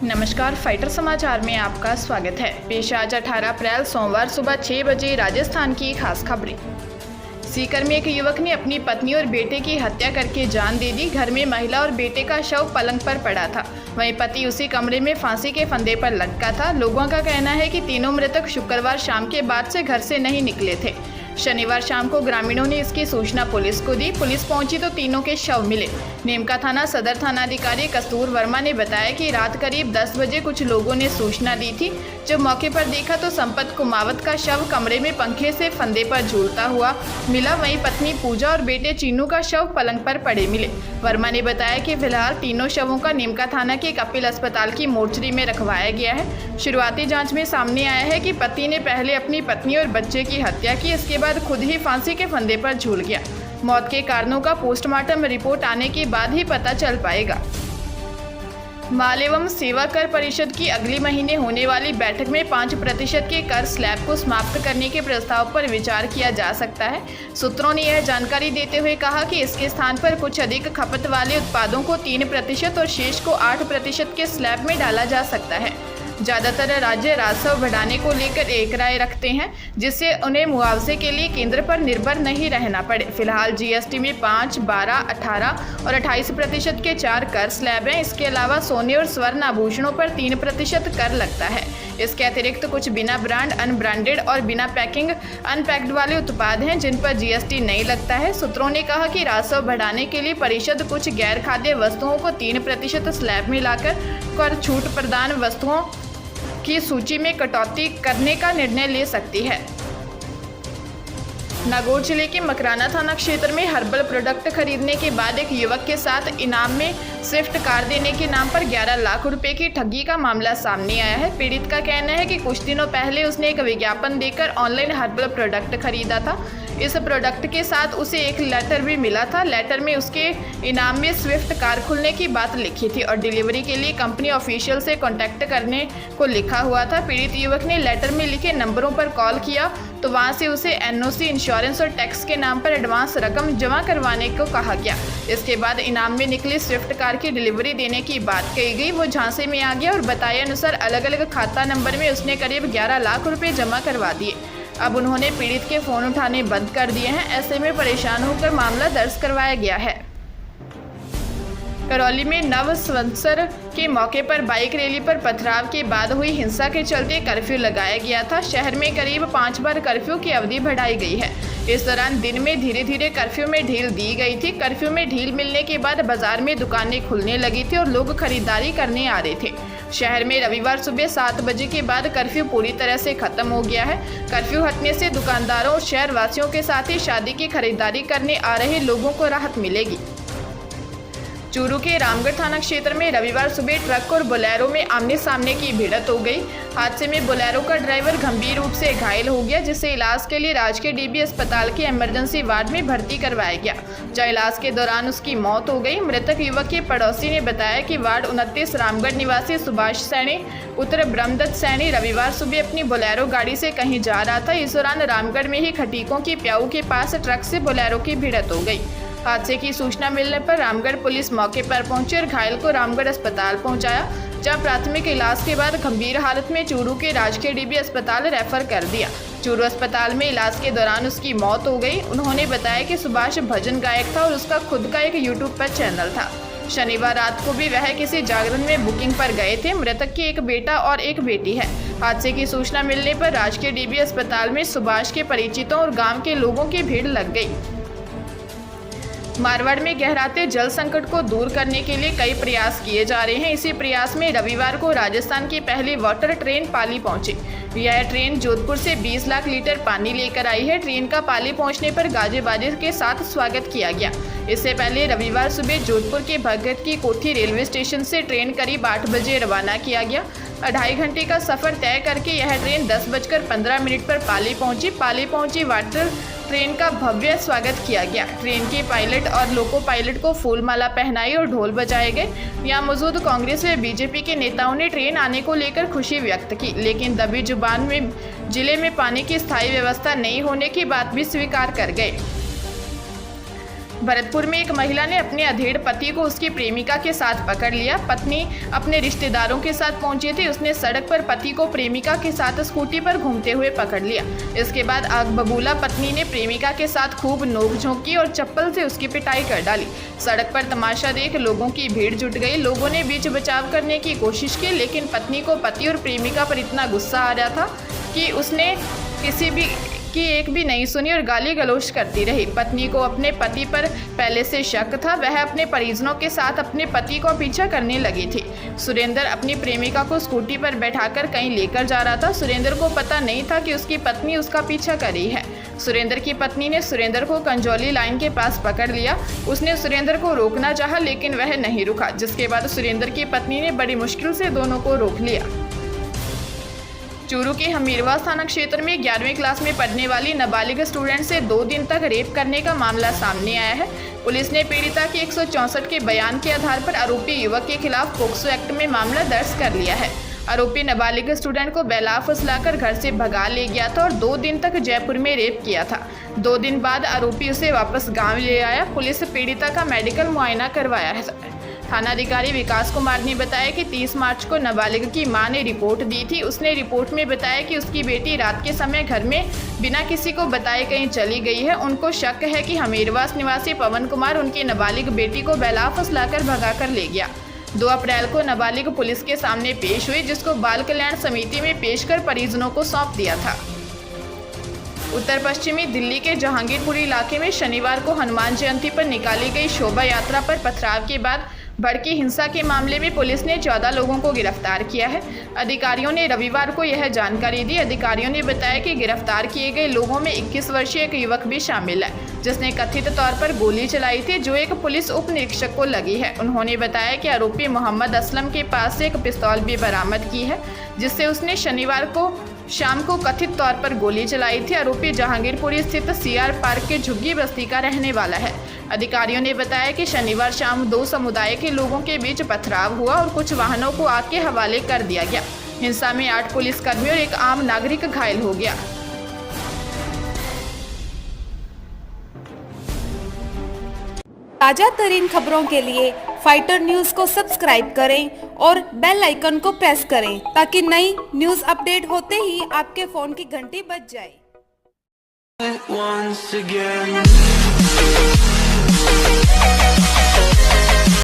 नमस्कार, फाइटर समाचार में आपका स्वागत है। पेश आज 18 अप्रैल सोमवार सुबह 6 बजे राजस्थान की खास खबरें। सीकर में एक युवक ने अपनी पत्नी और बेटे की हत्या करके जान दे दी। घर में महिला और बेटे का शव पलंग पर पड़ा था, वहीं पति उसी कमरे में फांसी के फंदे पर लटका था। लोगों का कहना है कि तीनों मृतक शुक्रवार शाम के बाद से घर से नहीं निकले थे। शनिवार शाम को ग्रामीणों ने इसकी सूचना पुलिस को दी। पुलिस पहुंची तो तीनों के शव मिले। नीमका थाना सदर थानाधिकारी कस्तूर वर्मा ने बताया कि रात करीब 10 बजे कुछ लोगों ने सूचना दी थी। जब मौके पर देखा तो संपत कुमावत का शव कमरे में पंखे से फंदे पर झूलता हुआ मिला। वहीं पत्नी पूजा और बेटे चीनू का शव पलंग पर पड़े मिले। वर्मा ने बताया कि फिलहाल तीनों शवों का नीमका थाना के कपिल अस्पताल की मोर्चरी में रखवाया गया है। शुरुआती जांच में सामने आया है कि पति ने पहले अपनी पत्नी और बच्चे की हत्या की, इसके बाद खुद ही फांसी के फंदे पर झूल गया। मौत के कारणों का पोस्टमार्टम रिपोर्ट आने के बाद ही पता चल पाएगा। माल एवं सेवा कर परिषद की अगले महीने होने वाली बैठक में 5% के कर स्लैब को समाप्त करने के प्रस्ताव पर विचार किया जा सकता है। सूत्रों ने यह जानकारी देते हुए कहा कि इसके स्थान पर कुछ अधिक खपत वाले उत्पादों को 3% और शेष को 8% के स्लैब में डाला जा सकता है। ज़्यादातर राज्य राजस्व बढ़ाने को लेकर एक राय रखते हैं, जिससे उन्हें मुआवजे के लिए केंद्र पर निर्भर नहीं रहना पड़े। फिलहाल जीएसटी में 5, 12, 18 और 28% के 4 कर स्लैब हैं। इसके अलावा सोने और स्वर्ण आभूषणों पर 3% कर लगता है। इसके अतिरिक्त कुछ बिना ब्रांड, अनब्रांडेड और बिना पैकिंग अनपैक्ड वाले उत्पाद हैं जिन पर जीएसटी नहीं लगता है। सूत्रों ने कहा कि राजस्व बढ़ाने के लिए परिषद कुछ गैर खाद्य वस्तुओं को 3% स्लैब में लाकर कर छूट प्रदान वस्तुओं की सूची में कटौती करने का निर्णय ले सकती है। नागौर जिले के मकराना थाना क्षेत्र में हर्बल प्रोडक्ट खरीदने के बाद एक युवक के साथ इनाम में स्विफ्ट कार देने के नाम पर 11 लाख रुपए की ठगी का मामला सामने आया है। पीड़ित का कहना है कि कुछ दिनों पहले उसने एक विज्ञापन देकर ऑनलाइन हर्बल प्रोडक्ट खरीदा था। इस प्रोडक्ट के साथ उसे एक लेटर भी मिला था। लेटर में उसके इनाम में स्विफ्ट कार खुलने की बात लिखी थी और डिलीवरी के लिए कंपनी ऑफिशियल से कांटेक्ट करने को लिखा हुआ था। पीड़ित युवक ने लेटर में लिखे नंबरों पर कॉल किया तो वहां से उसे एनओसी, इंश्योरेंस और टैक्स के नाम पर एडवांस रकम जमा करवाने को कहा गया। इसके बाद इनाम में निकली स्विफ्ट कार की डिलीवरी देने की बात कही गई। वो झांसे में आ गया और बताए अनुसार अलग अलग खाता नंबर में उसने करीब 11 लाख रुपए जमा करवा दिए। अब उन्होंने पीड़ित के फ़ोन उठाने बंद कर दिए हैं। ऐसे में परेशान होकर मामला दर्ज करवाया गया है। करौली में नव संवत्सर के मौके पर बाइक रैली पर पथराव के बाद हुई हिंसा के चलते कर्फ्यू लगाया गया था। शहर में करीब 5 बार कर्फ्यू की अवधि बढ़ाई गई है। इस दौरान दिन में धीरे धीरे कर्फ्यू में ढील दी गई थी। कर्फ्यू में ढील मिलने के बाद बाजार में दुकानें खुलने लगी थी और लोग खरीदारी करने आ रहे थे। शहर में रविवार सुबह 7 बजे के बाद कर्फ्यू पूरी तरह से खत्म हो गया है। कर्फ्यू हटने से दुकानदारों और शहर वासियों के साथ ही शादी की खरीदारी करने आ रहे लोगों को राहत मिलेगी। चूरू के रामगढ़ थाना क्षेत्र में रविवार सुबह ट्रक और बोलेरो में आमने सामने की भिड़ंत हो गई। हादसे में बोलेरो का ड्राइवर गंभीर रूप से घायल हो गया, जिसे इलाज के लिए राजकीय डीबी अस्पताल के इमरजेंसी वार्ड में भर्ती करवाया गया, जहां इलाज के दौरान उसकी मौत हो गई। मृतक युवक के पड़ोसी ने बताया कि वार्ड 29 रामगढ़ निवासी सुभाष सैनी पुत्र ब्रह्मदत्त सैनी रविवार सुबह अपनी बोलेरो गाड़ी से कहीं जा रहा था। इस दौरान रामगढ़ में ही खटीकों की प्याऊ के पास ट्रक से बोलेरो की भिड़ंत हो गई। हादसे की सूचना मिलने पर रामगढ़ पुलिस मौके पर पहुंची और घायल को रामगढ़ अस्पताल पहुंचाया, जहां प्राथमिक इलाज के बाद गंभीर हालत में चूरू के राजकीय डीबी अस्पताल रेफर कर दिया। चूरू अस्पताल में इलाज के दौरान उसकी मौत हो गई। उन्होंने बताया कि सुभाष भजन गायक था और उसका खुद का एक यूट्यूब पर चैनल था। शनिवार रात को भी वह किसी जागरण में बुकिंग पर गए थे। मृतक की एक बेटा और एक बेटी है। हादसे की सूचना मिलने पर राजकीय डीबी अस्पताल में सुभाष के परिचितों और गाँव के लोगों की भीड़ लग गई। मारवाड़ में गहराते जल संकट को दूर करने के लिए कई प्रयास किए जा रहे हैं। इसी प्रयास में रविवार को राजस्थान की पहली वाटर ट्रेन पाली पहुंची। यह ट्रेन जोधपुर से 20 लाख लीटर पानी लेकर आई है। ट्रेन का पाली पहुंचने पर गाजे बाजे के साथ स्वागत किया गया। इससे पहले रविवार सुबह जोधपुर के भगत की कोठी रेलवे स्टेशन से ट्रेन करीब 8 बजे रवाना किया गया। 2.5 घंटे का सफर तय करके यह ट्रेन 10:15 पर पाली पहुंची वाटर ट्रेन का भव्य स्वागत किया गया। ट्रेन के पायलट और लोको पायलट को फूलमाला पहनाई और ढोल बजाए गए। यहाँ मौजूद कांग्रेस व बीजेपी के नेताओं ने ट्रेन आने को लेकर खुशी व्यक्त की, लेकिन दबी जुबान में जिले में पानी की स्थायी व्यवस्था नहीं होने की बात भी स्वीकार कर गए। भरतपुर में एक महिला ने अपने अधेड़ पति को उसकी प्रेमिका के साथ पकड़ लिया। पत्नी अपने रिश्तेदारों के साथ पहुंची थी। उसने सड़क पर पति को प्रेमिका के साथ स्कूटी पर घूमते हुए पकड़ लिया। इसके बाद आग बबूला पत्नी ने प्रेमिका के साथ खूब नोकझोंक की और चप्पल से उसकी पिटाई कर डाली। सड़क पर तमाशा देख लोगों की भीड़ जुट गई। लोगों ने बीच बचाव करने की कोशिश की, लेकिन पत्नी को पति और प्रेमिका पर इतना गुस्सा आ रहा था कि उसने किसी भी की एक भी नहीं सुनी और गाली गलौज करती रही। पत्नी को अपने पति पर पहले से शक था। वह अपने परिजनों के साथ अपने पति को पीछा करने लगी थी। सुरेंद्र अपनी प्रेमिका को स्कूटी पर बैठाकर कहीं लेकर जा रहा था। सुरेंद्र को पता नहीं था कि उसकी पत्नी उसका पीछा कर रही है। सुरेंद्र की पत्नी ने सुरेंद्र को कंजौली लाइन के पास पकड़ लिया। उसने सुरेंद्र को रोकना चाहा, लेकिन वह नहीं रुका, जिसके बाद सुरेंद्र की पत्नी ने बड़ी मुश्किल से दोनों को रोक लिया। चूरू के हमीरवास थाना क्षेत्र में 11वीं क्लास में पढ़ने वाली नाबालिग स्टूडेंट से 2 दिन तक रेप करने का मामला सामने आया है। पुलिस ने पीड़िता के 164 के बयान के आधार पर आरोपी युवक के खिलाफ पोक्सो एक्ट में मामला दर्ज कर लिया है। आरोपी नाबालिग स्टूडेंट को बेला फुसलाकर घर से भगा ले गया था और 2 दिन तक जयपुर में रेप किया था। 2 दिन बाद आरोपी उसे वापस गाँव ले आया। पुलिस पीड़िता का मेडिकल मुआयना करवाया है। थानाधिकारी विकास कुमार ने बताया कि 30 मार्च को नाबालिग की मां ने रिपोर्ट दी थी। उसने रिपोर्ट में बताया कि उसकी बेटी रात के समय घर में बिना किसी को बताए कहीं चली गई है। उनको शक है कि हमीरवास निवासी पवन कुमार उनकी नाबालिग बेटी को बेला फुसलाकर भगाकर ले गया। 2 अप्रैल को नाबालिग पुलिस के सामने पेश हुई, जिसको बाल कल्याण समिति में पेश कर परिजनों को सौंप दिया था। उत्तर पश्चिमी दिल्ली के जहांगीरपुरी इलाके में शनिवार को हनुमान जयंती पर निकाली गई शोभा यात्रा पर पथराव के बाद भड़की हिंसा के मामले में पुलिस ने 14 लोगों को गिरफ्तार किया है। अधिकारियों ने रविवार को यह जानकारी दी। अधिकारियों ने बताया कि गिरफ्तार किए गए लोगों में 21 वर्षीय एक युवक भी शामिल है, जिसने कथित तौर पर गोली चलाई थी, जो एक पुलिस उप निरीक्षक को लगी है। उन्होंने बताया कि आरोपी मोहम्मद असलम के पास से एक पिस्तौल भी बरामद की है, जिससे उसने शनिवार को शाम को कथित तौर पर गोली चलाई थी। आरोपी जहांगीरपुरी स्थित सीआर पार्क के झुग्गी बस्ती का रहने वाला है। अधिकारियों ने बताया कि शनिवार शाम 2 समुदाय के लोगों के बीच पथराव हुआ और कुछ वाहनों को आग के हवाले कर दिया गया। हिंसा में 8 पुलिसकर्मी और एक आम नागरिक घायल हो गया। ताजा तरीन खबरों के लिए फाइटर न्यूज को सब्सक्राइब करें और बेल आइकन को प्रेस करें, ताकि नई न्यूज अपडेट होते ही आपके फोन की घंटी बज जाए। Once again